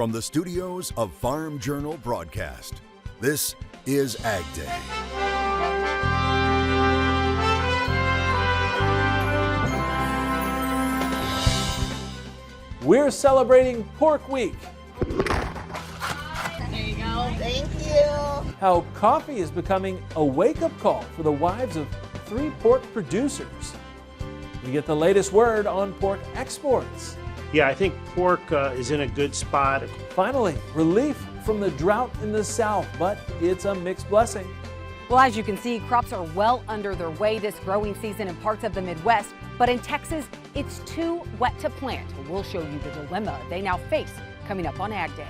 From the studios of Farm Journal Broadcast, this is AgDay. We're celebrating Pork Week. There you go. Thank you. How coffee is becoming a wake-up call for the wives of 3 pork producers. We get the latest word on pork exports. Yeah, I think pork is in a good spot. Finally, relief from the drought in the South, but it's a mixed blessing. Well, as you can see, crops are well under their way this growing season in parts of the Midwest, but in Texas, it's too wet to plant. We'll show you the dilemma they now face coming up on AgDay.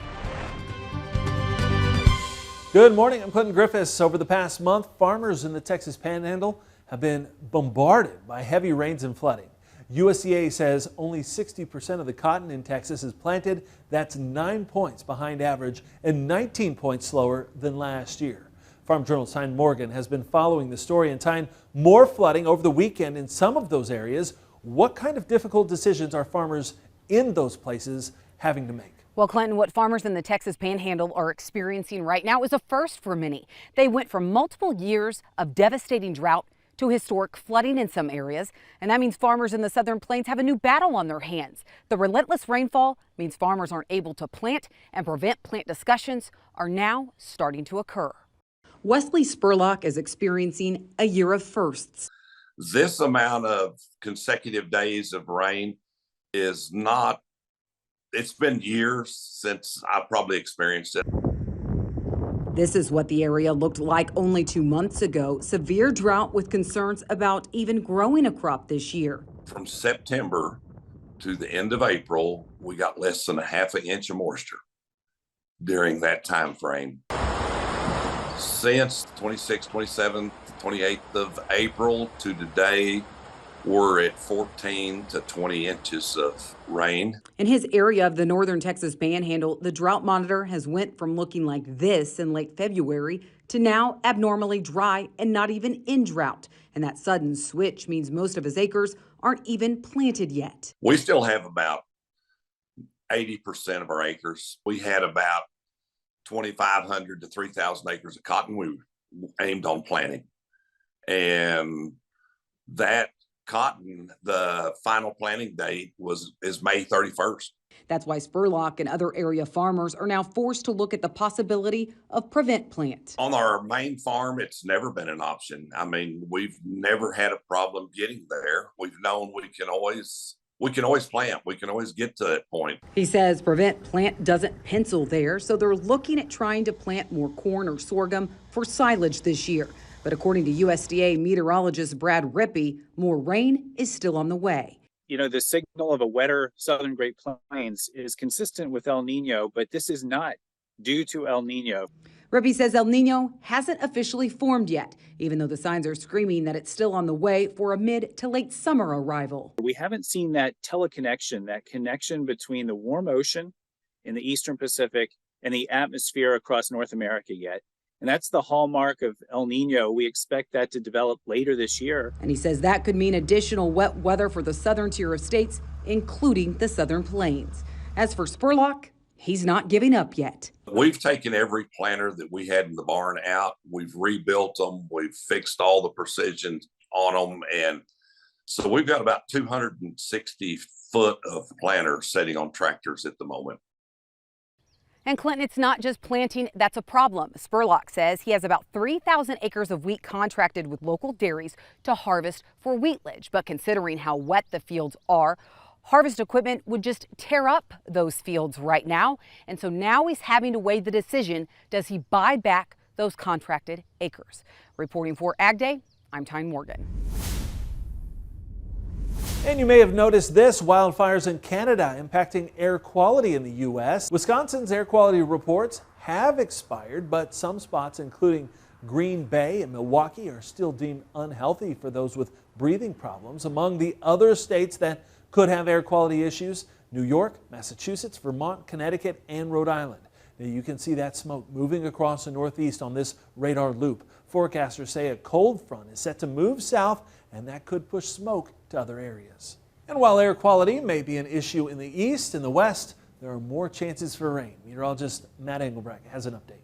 Good morning, I'm Clinton Griffiths. Over the past month, farmers in the Texas Panhandle have been bombarded by heavy rains and flooding. USDA says only 60% of the cotton in Texas is planted. That's 9 points behind average and 19 points slower than last year. Farm Journal's Tyne Morgan has been following the story, and Tyne, more flooding over the weekend in some of those areas. What kind of difficult decisions are farmers in those places having to make? Well, Clinton, what farmers in the Texas Panhandle are experiencing right now is a first for many. They went from multiple years of devastating drought to historic flooding in some areas, and that means farmers in the Southern Plains have a new battle on their hands. The relentless rainfall means farmers aren't able to plant, and prevent plant discussions are now starting to occur. Wesley Spurlock is experiencing a year of firsts. This amount of consecutive days of rain is not, it's been years since I probably experienced it. This is what the area looked like only 2 months ago. Severe drought with concerns about even growing a crop this year. From September to the end of April, we got less than a half an inch of moisture during that time frame. Since 26th, 27th, 28th of April to today, we're at 14 to 20 inches of rain. In his area of the northern Texas Panhandle, the drought monitor has went from looking like this in late February to now abnormally dry and not even in drought. And that sudden switch means most of his acres aren't even planted yet. We still have about 80% of our acres. We had about 2,500 to 3,000 acres of cotton we aimed on planting. And that cotton, the final planting date is May 31st. That's why Spurlock and other area farmers are now forced to look at the possibility of prevent plant. On our main farm, it's never been an option. I mean, we've never had a problem getting there. We've known we can always plant. We can always get to that point. He says prevent plant doesn't pencil there, so they're looking at trying to plant more corn or sorghum for silage this year. But according to USDA meteorologist Brad Rippey, more rain is still on the way. You know, the signal of a wetter southern Great Plains is consistent with El Nino, but this is not due to El Nino. Rippey says El Nino hasn't officially formed yet, even though the signs are screaming that it's still on the way for a mid to late summer arrival. We haven't seen that teleconnection, that connection between the warm ocean in the eastern Pacific and the atmosphere across North America yet. And that's the hallmark of El Nino. We expect that to develop later this year. And he says that could mean additional wet weather for the southern tier of states, including the Southern Plains. As for Spurlock, he's not giving up yet. We've taken every planter that we had in the barn out. We've rebuilt them. We've fixed all the precision on them. And so we've got about 260 foot of planters sitting on tractors at the moment. And Clinton, it's not just planting that's a problem. Spurlock says he has about 3,000 acres of wheat contracted with local dairies to harvest for wheatledge. But considering how wet the fields are, harvest equipment would just tear up those fields right now. And so now he's having to weigh the decision. Does he buy back those contracted acres? Reporting for AgDay, I'm Tyne Morgan. And you may have noticed this: wildfires in Canada impacting air quality in the U.S. Wisconsin's air quality reports have expired, but some spots, including Green Bay and Milwaukee, are still deemed unhealthy for those with breathing problems. Among the other states that could have air quality issues: New York, Massachusetts, Vermont, Connecticut, and Rhode Island. Now you can see that smoke moving across the Northeast on this radar loop. Forecasters say a cold front is set to move south, and that could push smoke to other areas. And while air quality may be an issue in the east, in the west, there are more chances for rain. Meteorologist Matt Engelbrecht has an update.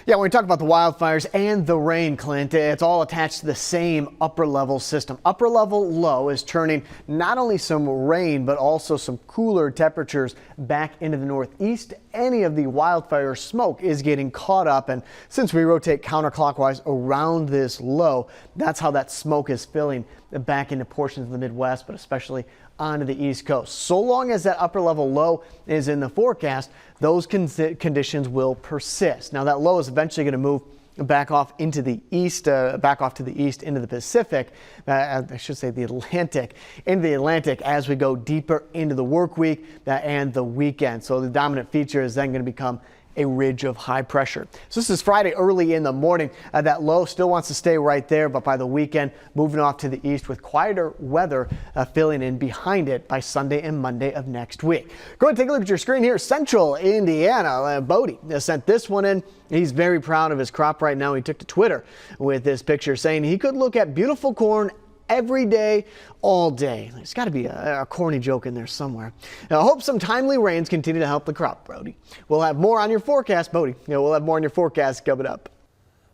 Yeah, when we talk about the wildfires and the rain, Clint, it's all attached to the same upper level system. Upper level low is turning not only some rain, but also some cooler temperatures back into the northeast. Any of the wildfire smoke is getting caught up. And since we rotate counterclockwise around this low, that's how that smoke is filling back into portions of the Midwest, but especially onto the East Coast. So long as that upper level low is in the forecast, those conditions will persist. Now that low is eventually going to move back off into the east, back off to the east into the Pacific, I should say the Atlantic, into the Atlantic as we go deeper into the work week and the weekend. So the dominant feature is then going to become a ridge of high pressure. So this is Friday early in the morning. That low still wants to stay right there, but by the weekend, moving off to the east with quieter weather filling in behind it by Sunday and Monday of next week. Go ahead and take a look at your screen here. Central Indiana, Bodie sent this one in. He's very proud of his crop right now. He took to Twitter with this picture saying he could look at beautiful corn every day, all day. There's got to be a corny joke in there somewhere. Now, I hope some timely rains continue to help the crop, Brody. We'll have more on your forecast, Bodie. We'll have more on your forecast coming up.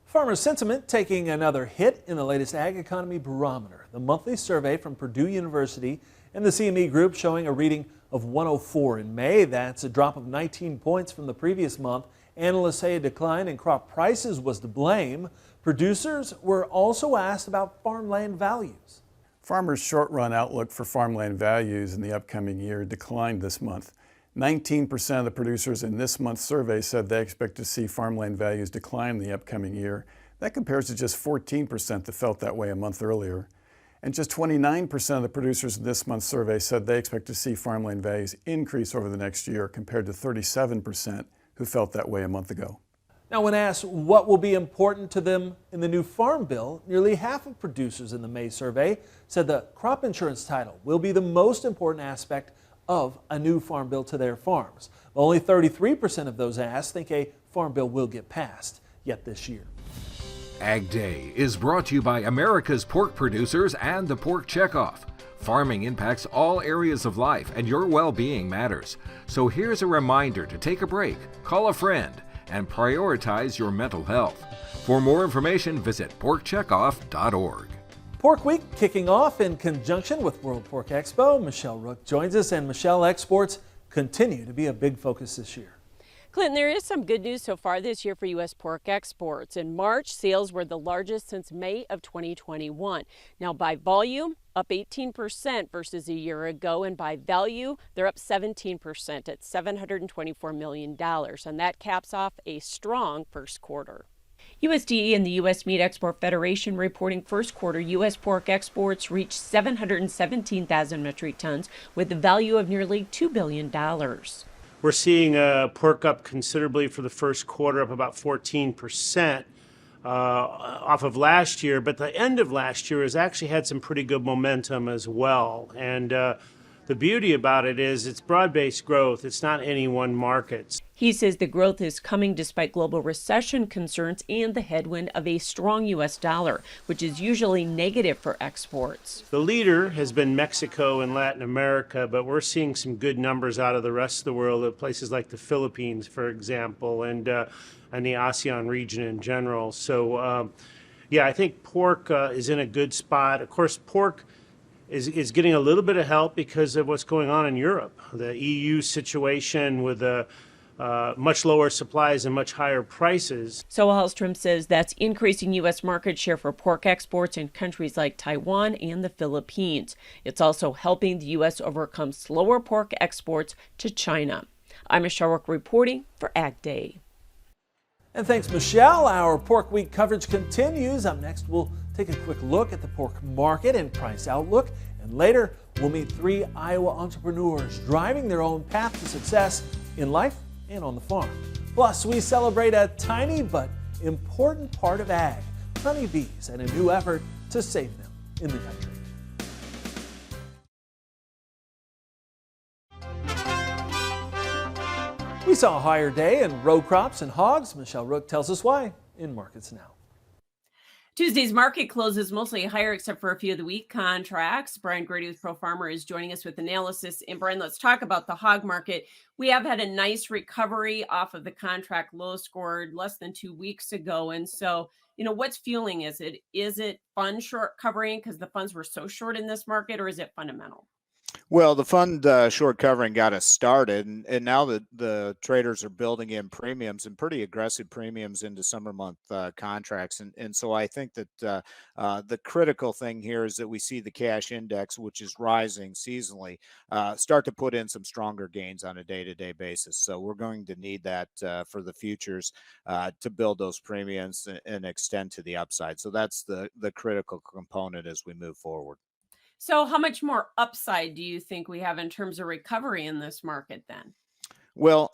Farmer sentiment taking another hit in the latest Ag Economy Barometer. The monthly survey from Purdue University and the CME Group showing a reading of 104 in May. That's a drop of 19 points from the previous month. Analysts say a decline in crop prices was to blame. Producers were also asked about farmland values. Farmers' short-run outlook for farmland values in the upcoming year declined this month. 19% of the producers in this month's survey said they expect to see farmland values decline in the upcoming year. That compares to just 14% that felt that way a month earlier. And just 29% of the producers in this month's survey said they expect to see farmland values increase over the next year, compared to 37% who felt that way a month ago. Now, when asked what will be important to them in the new farm bill, nearly half of producers in the May survey said the crop insurance title will be the most important aspect of a new farm bill to their farms. Only 33% of those asked think a farm bill will get passed yet this year. Ag Day is brought to you by America's pork producers and the Pork Checkoff. Farming impacts all areas of life, and your well-being matters. So here's a reminder to take a break, call a friend, and prioritize your mental health. For more information, visit porkcheckoff.org. Pork Week kicking off in conjunction with World Pork Expo. Michelle Rook joins us, and Michelle, exports continue to be a big focus this year. Clinton, there is some good news so far this year for U.S. pork exports. In March, sales were the largest since May of 2021. Now, by volume, up 18% versus a year ago, and by value, they're up 17% at $724 million, and that caps off a strong first quarter. USDA and the U.S. Meat Export Federation reporting first quarter U.S. pork exports reached 717,000 metric tons with a value of nearly $2 billion. We're seeing pork up considerably for the first quarter, up about 14% off of last year. But the end of last year has actually had some pretty good momentum as well. And the beauty about it is it's broad-based growth. It's not any one market. He says the growth is coming despite global recession concerns and the headwind of a strong U.S. dollar, which is usually negative for exports. The leader has been Mexico and Latin America, but we're seeing some good numbers out of the rest of the world, places like the Philippines, for example, and the ASEAN region in general. So, yeah, I think pork is in a good spot. Of course, pork is getting a little bit of help because of what's going on in Europe. The EU situation with much lower supplies and much higher prices. So Hallstrom says that's increasing U.S. market share for pork exports in countries like Taiwan and the Philippines. It's also helping the U.S. overcome slower pork exports to China. I'm Michelle Rook reporting for Ag Day. And thanks, Michelle. Our Pork Week coverage continues. Up next, we'll take a quick look at the pork market and price outlook. And later, we'll meet 3 Iowa entrepreneurs driving their own path to success in life and on the farm. Plus, we celebrate a tiny but important part of ag, honeybees, and a new effort to save them in the country. We saw a higher day in row crops and hogs. Michelle Rook tells us why in Markets Now. Tuesday's market closes mostly higher except for a few of the week contracts. Brian Grady with Pro Farmer is joining us with analysis. And Brian, let's talk about the hog market. We have had a nice recovery off of the contract low scored less than 2 weeks ago. And so, what's fueling is it fund short covering because the funds were so short in this market, or is it fundamental? Well, the fund short covering got us started, and now the traders are building in premiums and pretty aggressive premiums into summer month contracts. And so I think that the critical thing here is that we see the cash index, which is rising seasonally, start to put in some stronger gains on a day-to-day basis. So we're going to need that for the futures to build those premiums and extend to the upside. So that's the critical component as we move forward. So how much more upside do you think we have in terms of recovery in this market then? Well,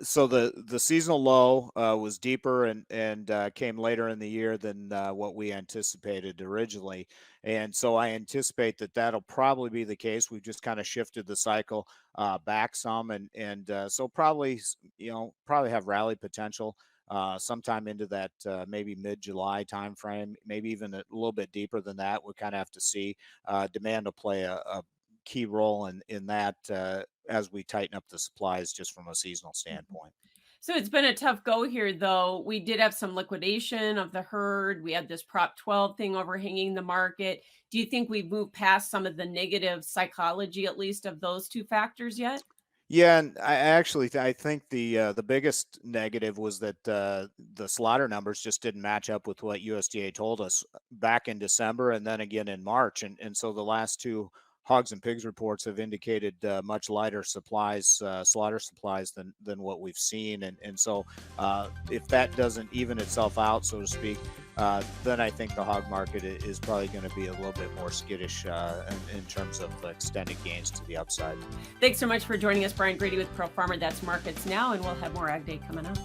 so the seasonal low was deeper and came later in the year than what we anticipated originally, and so I anticipate that that'll probably be the case. We've just kind of shifted the cycle back some, and so probably probably have rally potential sometime into that maybe mid-July timeframe, maybe even a little bit deeper than that. We kind of have to see. Demand will play a key role in that as we tighten up the supplies just from a seasonal standpoint. So it's been a tough go here, though. We did have some liquidation of the herd. We had this Prop 12 thing overhanging the market. Do you think we've moved past some of the negative psychology, at least, of those two factors yet? Yeah, and I think the biggest negative was that the slaughter numbers just didn't match up with what USDA told us back in December and then again in March, and so the last two hogs and pigs reports have indicated much lighter supplies, slaughter supplies than what we've seen, and so if that doesn't even itself out, so to speak, then I think the hog market is probably going to be a little bit more skittish in terms of extended gains to the upside. Thanks so much for joining us, Brian Grady with Pro Farmer. That's Markets Now, and we'll have more Ag Day coming up.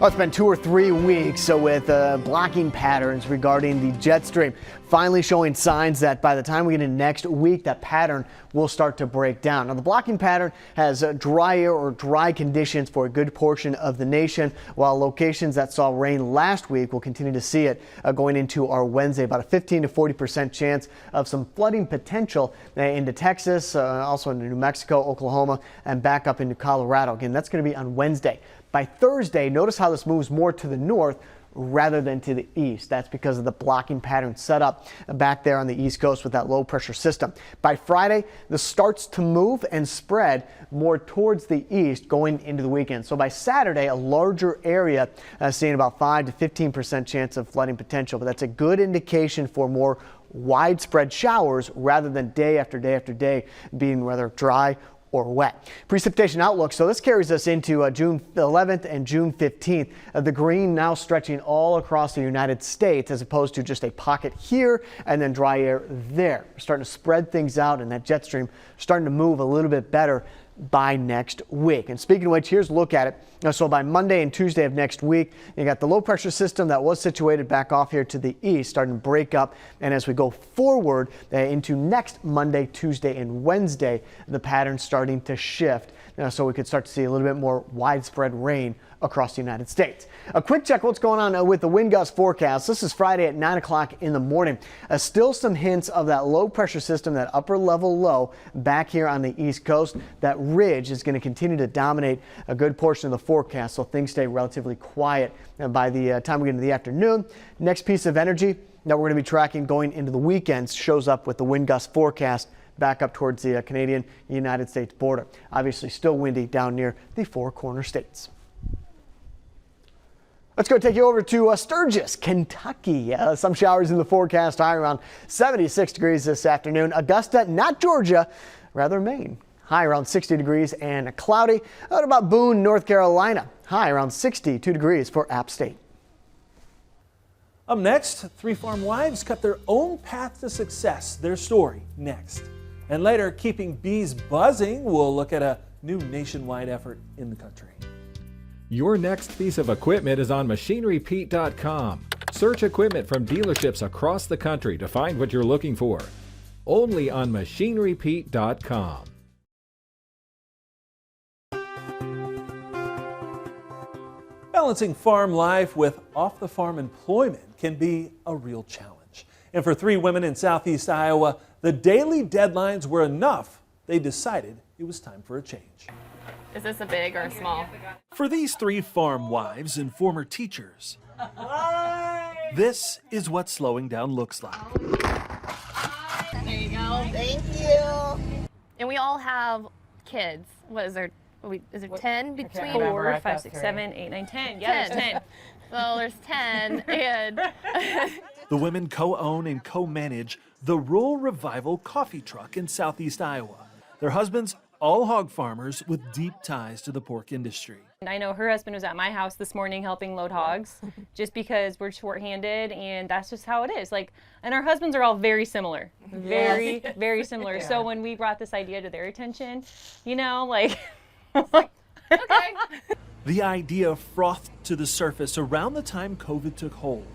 Oh, it's been 2 or 3 weeks with blocking patterns regarding the jet stream, finally showing signs that by the time we get into next week, that pattern will start to break down. Now, the blocking pattern has drier or dry conditions for a good portion of the nation, while locations that saw rain last week will continue to see it going into our Wednesday. About a 15 to 40% chance of some flooding potential into Texas, also into New Mexico, Oklahoma, and back up into Colorado. Again, that's going to be on Wednesday. By Thursday, notice how this moves more to the north rather than to the east. That's because of the blocking pattern set up back there on the East Coast with that low pressure system. By Friday, this starts to move and spread more towards the east going into the weekend. So by Saturday, a larger area seeing about 5 to 15% chance of flooding potential, but that's a good indication for more widespread showers rather than day after day after day being rather dry or wet. Precipitation outlook. So this carries us into June 11th and June 15th. The green now stretching all across the United States as opposed to just a pocket here and then dry air there. We're starting to spread things out, and that jet stream starting to move a little bit better by next week. And speaking of which, here's a look at it. So by Monday and Tuesday of next week, you got the low pressure system that was situated back off here to the east starting to break up. And as we go forward into next Monday, Tuesday, and Wednesday, the pattern's starting to shift. So we could start to see a little bit more widespread rain across the United States. A quick check what's going on with the wind gust forecast. This is Friday at 9 o'clock in the morning. Still some hints of that low pressure system, that upper level low back here on the East Coast. That ridge is going to continue to dominate a good portion of the forecast, so things stay relatively quiet. And by the time we get into the afternoon, next piece of energy that we're going to be tracking going into the weekends shows up with the wind gust forecast back up towards the Canadian-United States border. Obviously still windy down near the Four Corner States. Let's go take you over to Sturgis, Kentucky. Some showers in the forecast, high around 76 degrees this afternoon. Augusta, not Georgia, rather Maine. High around 60 degrees and cloudy. What about Boone, North Carolina? High around 62 degrees for App State. Up next, 3 farm wives cut their own path to success. Their story next. And later, keeping bees buzzing, we'll look at a new nationwide effort in the country. Your next piece of equipment is on MachineryPete.com. Search equipment from dealerships across the country to find what you're looking for. Only on MachineryPete.com. Balancing farm life with off-the-farm employment can be a real challenge. And for 3 women in southeast Iowa, the daily deadlines were enough. They decided it was time for a change. Is this a big or a small? For these 3 farm wives and former teachers, this is what slowing down looks like. There you go. Thank you. And we all have kids. What is there? Is there 10 between? 4, 5, 6, 7, 8, 9, 10. Yeah, there's 10. Well, there's 10, and The women co-own and co-manage the Rural Revival coffee truck in southeast Iowa. Their husbands, all hog farmers with deep ties to the pork industry. I know her husband was at my house this morning helping load hogs just because we're short-handed, and that's just how it is. And our husbands are all very similar. Very, very similar. Yeah. So when we brought this idea to their attention, okay. The idea frothed to the surface around the time COVID took hold.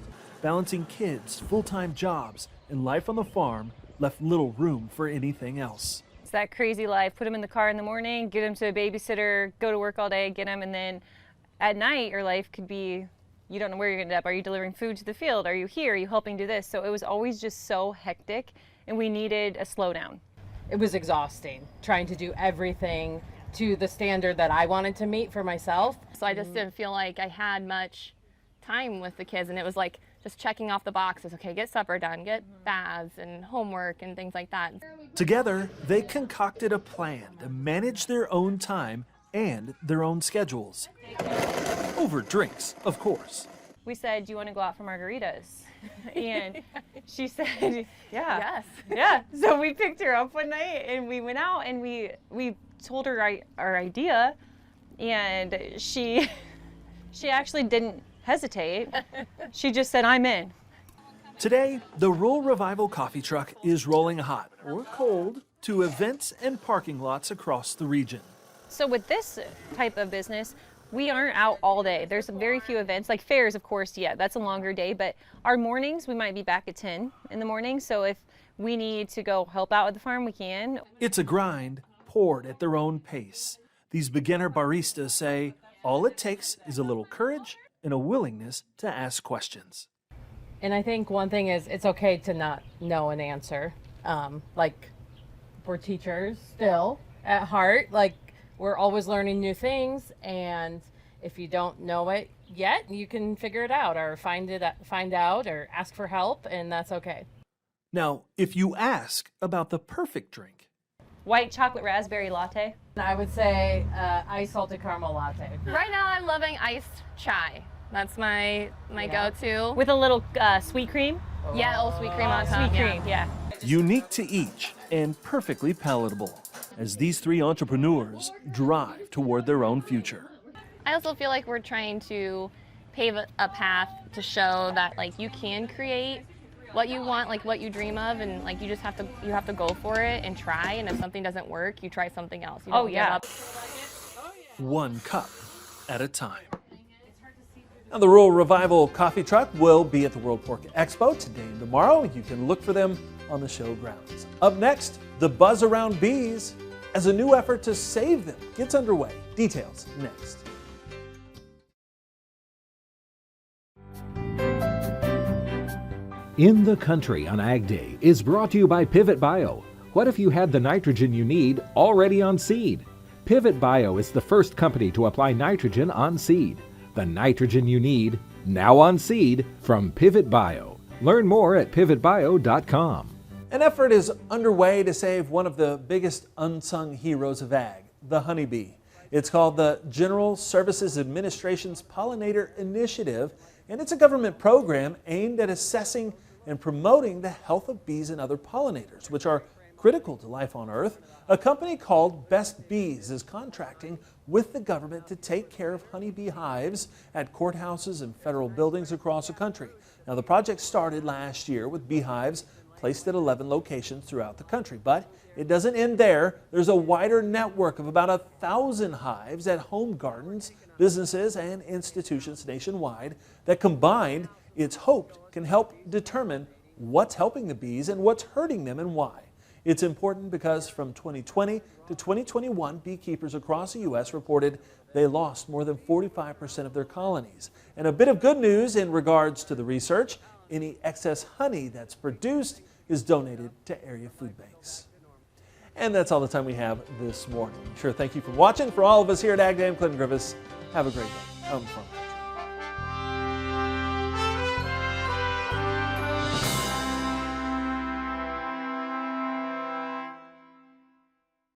Balancing kids, full-time jobs, and life on the farm left little room for anything else. It's that crazy life. Put them in the car in the morning, get them to a babysitter, go to work all day, get them, and then at night your life could be, you don't know where you're going to end up. Are you delivering food to the field? Are you here? Are you helping do this? So it was always just so hectic, and we needed a slowdown. It was exhausting trying to do everything to the standard that I wanted to meet for myself. so I just didn't feel like I had much time with the kids, and it was like just checking off the boxes. Okay, get supper done, get baths and homework and things like that. Together, they concocted a plan to manage their own time and their own schedules. Over drinks, of course. We said, do you want to go out for margaritas? And she said, yeah. Yes. Yeah. So we picked her up one night and we went out and we told her our idea, and she actually didn't hesitate. She just said, I'm in. Today, the Rural Revival coffee truck is rolling hot or cold to events and parking lots across the region. So with this type of business, we aren't out all day. There's very few events, like fairs, of course, yeah, that's a longer day, but our mornings, we might be back at 10 in the morning, so if we need to go help out at the farm, we can. It's a grind poured at their own pace. These beginner baristas say all it takes is a little courage and a willingness to ask questions. And I think one thing is it's okay to not know an answer. We're teachers still at heart. We're always learning new things, and if you don't know it yet, you can figure it out or find out or ask for help, and that's okay. Now, if you ask about the perfect drink, white chocolate raspberry latte. I would say iced salted caramel latte. Right now I'm loving iced chai. That's my go-to. With a little sweet cream? Yeah, sweet cream on top. Sweet cream, yeah. unique to each and perfectly palatable as these 3 entrepreneurs drive toward their own future. I also feel like we're trying to pave a path to show that you can create what you want, what you dream of, and you just have to go for it and try, and if something doesn't work, you try something else. You don't give up. One cup at a time. Now, the Rural Revival coffee truck will be at the World Pork Expo today and tomorrow. You can look for them on the show grounds. Up next, the buzz around bees as a new effort to save them gets underway. Details next. In the Country on Ag Day is brought to you by Pivot Bio. What if you had the nitrogen you need already on seed? Pivot Bio is the first company to apply nitrogen on seed. The nitrogen you need, now on seed, from Pivot Bio. Learn more at pivotbio.com. An effort is underway to save one of the biggest unsung heroes of ag, the honeybee. It's called the General Services Administration's Pollinator Initiative, and it's a government program aimed at assessing and promoting the health of bees and other pollinators, which are critical to life on Earth. A company called Best Bees is contracting with the government to take care of honeybee hives at courthouses and federal buildings across the country. Now, the project started last year with beehives placed at 11 locations throughout the country, but it doesn't end there. There's a wider network of about 1,000 hives at home gardens, businesses, and institutions nationwide that combined, it's hoped, can help determine what's helping the bees and what's hurting them and why. It's important because from 2020 to 2021, beekeepers across the U.S. reported they lost more than 45% of their colonies. And a bit of good news in regards to the research: any excess honey that's produced is donated to area food banks. And that's all the time we have this morning. Sure, thank you for watching. For all of us here at AgDay, I'm Clinton Griffiths. Have a great day.